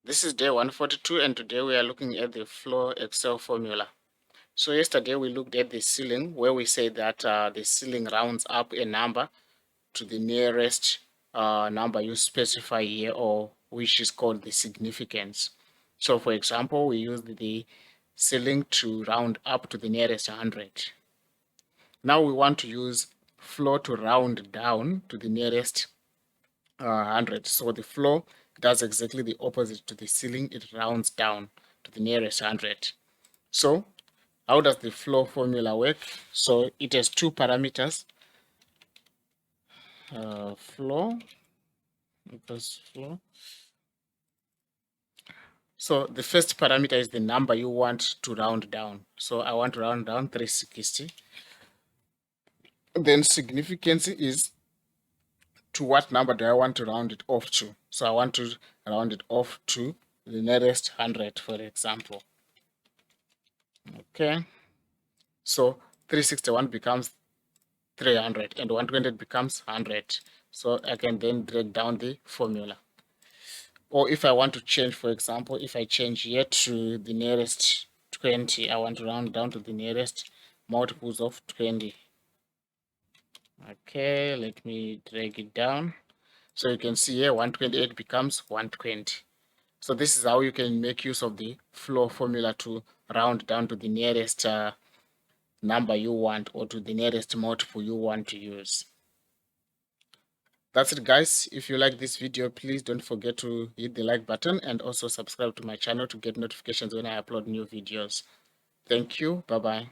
This is day 142 and today we are looking at the floor Excel formula. So yesterday we looked at the ceiling where we say that the ceiling rounds up a number to the nearest number you specify here, or which is called the significance. So for example, we used the ceiling to round up to the nearest 100. Now we want to use floor to round down to the nearest 100. So the floor does exactly the opposite to the ceiling. It rounds down to the nearest 100. So how does the floor formula work? So it has two parameters. Floor equals floor. So the first parameter is the number you want to round down. So I want to round down 360. Then significance is to what number do I want to round it off to. So I want to round it off to the nearest 100, for example. Okay. So 361 becomes 300 and 120 becomes 100. So I can then drag down the formula. Or if I want to change, for example, if I change here to the nearest 20, I want to round down to the nearest multiples of 20. Okay, let me drag it down. So you can see here 128 becomes 120. So this is how you can make use of the floor formula to round down to the nearest number you want, or to the nearest multiple you want to use. That's it, guys. If you like this video, please don't forget to hit the like button and also subscribe to my channel to get notifications when I upload new videos. Thank you. Bye-bye.